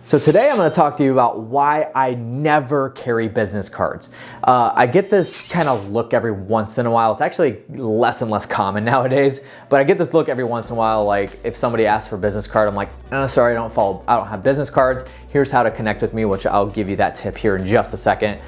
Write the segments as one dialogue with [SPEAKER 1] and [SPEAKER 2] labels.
[SPEAKER 1] So today I'm going to talk to you about why I never carry business cards. I get this kind of look every once in a while. It's actually less and less common nowadays, but I get this look every once in a while. Like if somebody asks for a business card, I'm like, oh, sorry, I don't have business cards. Here's how to connect with me, which I'll give you that tip here in just a second.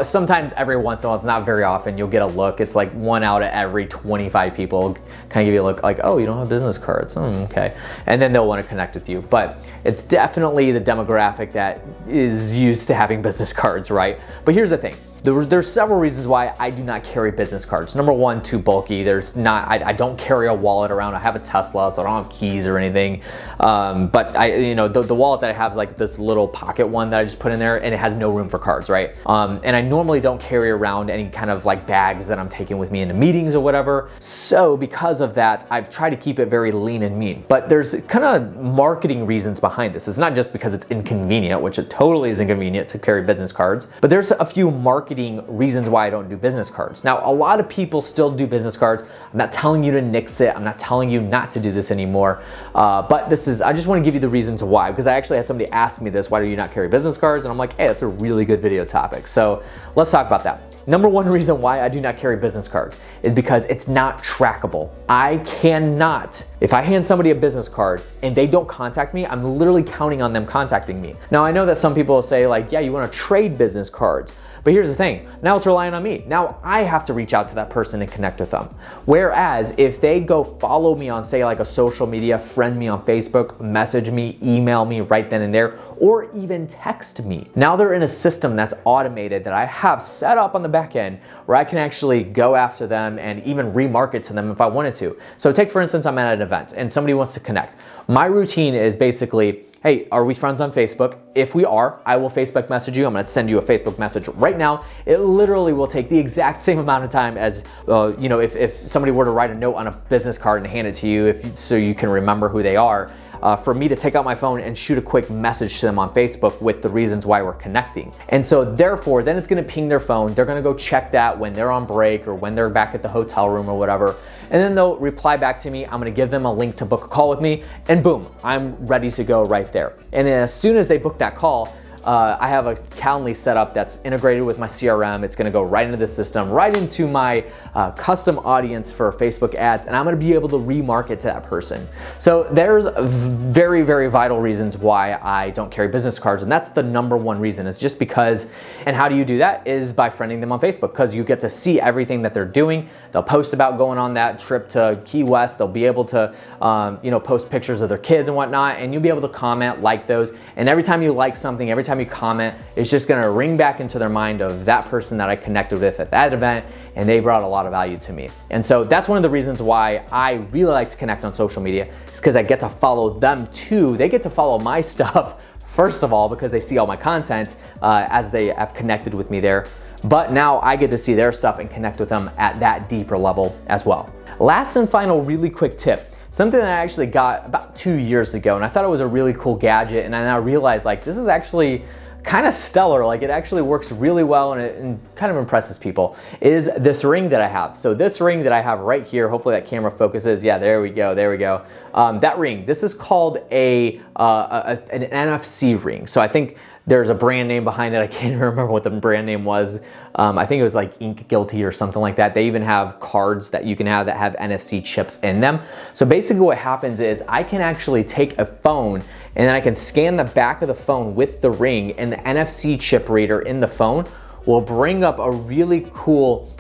[SPEAKER 1] Sometimes every once in a while, it's not very often, you'll get a look. It's like 1 out of every 25 people kind of give you a look like, oh, you don't have business cards. Okay. And then they'll want to connect with you. But it's definitely the demographic that is used to having business cards, right? But here's the thing. There's several reasons why I do not carry business cards. Number one, too bulky. I don't carry a wallet around. I have a Tesla, so I don't have keys or anything. But the wallet that I have is like this little pocket one that I just put in there, and it has no room for cards, right? And I normally don't carry around any kind of like bags that I'm taking with me into meetings or whatever. So because of that, I've tried to keep it very lean and mean. But there's kind of marketing reasons behind this. It's not just because it's inconvenient, which it totally is inconvenient to carry business cards, but there's a few marketing reasons why I don't do business cards. Now, a lot of people still do business cards. I'm not telling you to nix it. I'm not telling you not to do this anymore. But I just want to give you the reasons why, because I actually had somebody ask me this, why do you not carry business cards? And I'm like, hey, that's a really good video topic. So let's talk about that. Number one reason why I do not carry business cards is because it's not trackable. I cannot, if I hand somebody a business card and they don't contact me, I'm literally counting on them contacting me. Now, I know that some people will say like, yeah, you want to trade business cards. But here's the thing, now it's relying on me. Now I have to reach out to that person and connect with them. Whereas if they go follow me on, say, like a social media, friend me on Facebook, message me, email me right then and there, or even text me. Now they're in a system that's automated that I have set up on the back end where I can actually go after them and even remarket to them if I wanted to. So take, for instance, I'm at an event and somebody wants to connect. My routine is basically, hey, are we friends on Facebook? If we are, I will Facebook message you. I'm gonna send you a Facebook message right now. It literally will take the exact same amount of time as, if somebody were to write a note on a business card and hand it to you, so you can remember who they are. For me to take out my phone and shoot a quick message to them on Facebook with the reasons why we're connecting. And so therefore, then it's gonna ping their phone. They're gonna go check that when they're on break or when they're back at the hotel room or whatever. And then they'll reply back to me. I'm gonna give them a link to book a call with me, and boom, I'm ready to go right there. And then as soon as they book that call, I have a Calendly set up that's integrated with my CRM. It's gonna go right into the system, right into my custom audience for Facebook ads, and I'm gonna be able to remarket to that person. So there's very, very vital reasons why I don't carry business cards, and that's the number one reason. Is just because, and how do you do that? Is by friending them on Facebook, because you get to see everything that they're doing. They'll post about going on that trip to Key West. They'll be able to post pictures of their kids and whatnot, and you'll be able to comment, like those, and every time you like something, every time you comment, it's just gonna ring back into their mind of that person that I connected with at that event, and they brought a lot of value to me. And so that's one of the reasons why I really like to connect on social media, is because I get to follow them too. They get to follow my stuff, first of all, because they see all my content as they have connected with me there. But now I get to see their stuff and connect with them at that deeper level as well. Last and final really quick tip. Something that I actually got about 2 years ago, and I thought it was a really cool gadget, and then I realized like this is actually kind of stellar, like it actually works really well and kind of impresses people, is this ring that I have. So this ring that I have right here, hopefully that camera focuses. Yeah, there we go, there we go. That ring, this is called an NFC ring. So I think there's a brand name behind it. I can't even remember what the brand name was. I think it was like Ink Guilty or something like that. They even have cards that you can have that have NFC chips in them. So basically what happens is I can actually take a phone and then I can scan the back of the phone with the ring, and the NFC chip reader in the phone will bring up a really cool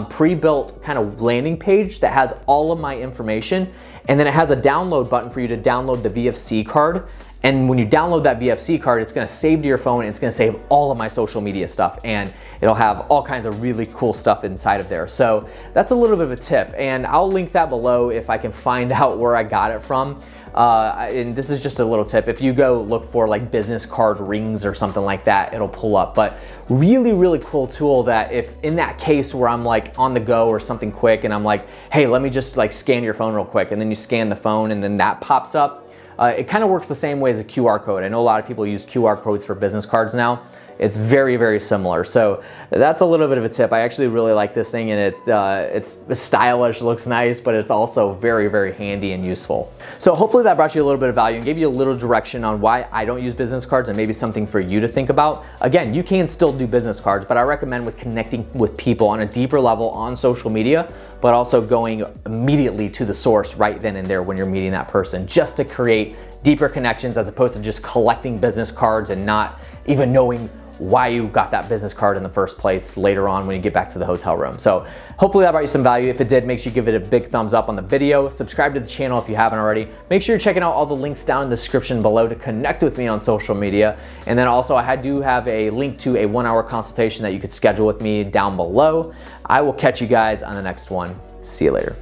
[SPEAKER 1] pre-built kind of landing page that has all of my information. And then it has a download button for you to download the VFC card. And when you download that VFC card, it's gonna save to your phone, and it's gonna save all of my social media stuff, and it'll have all kinds of really cool stuff inside of there. So that's a little bit of a tip, and I'll link that below if I can find out where I got it from. And this is just a little tip. If you go look for like business card rings or something like that, it'll pull up. But really, really cool tool that if in that case where I'm like on the go or something quick and I'm like, hey, let me just like scan your phone real quick, and then you scan the phone and then that pops up. It kind of works the same way as a QR code. I know a lot of people use QR codes for business cards now. It's very, very similar. So that's a little bit of a tip. I actually really like this thing, and it's stylish, looks nice, but it's also very, very handy and useful. So hopefully that brought you a little bit of value and gave you a little direction on why I don't use business cards, and maybe something for you to think about. Again, you can still do business cards, but I recommend with connecting with people on a deeper level on social media, but also going immediately to the source right then and there when you're meeting that person, just to create deeper connections, as opposed to just collecting business cards and not even knowing why you got that business card in the first place later on when you get back to the hotel room. So hopefully that brought you some value. If it did, make sure you give it a big thumbs up on the video. Subscribe to the channel if you haven't already. Make sure you're checking out all the links down in the description below to connect with me on social media. And then also I do have a link to a 1-hour consultation that you could schedule with me down below. I will catch you guys on the next one. See you later.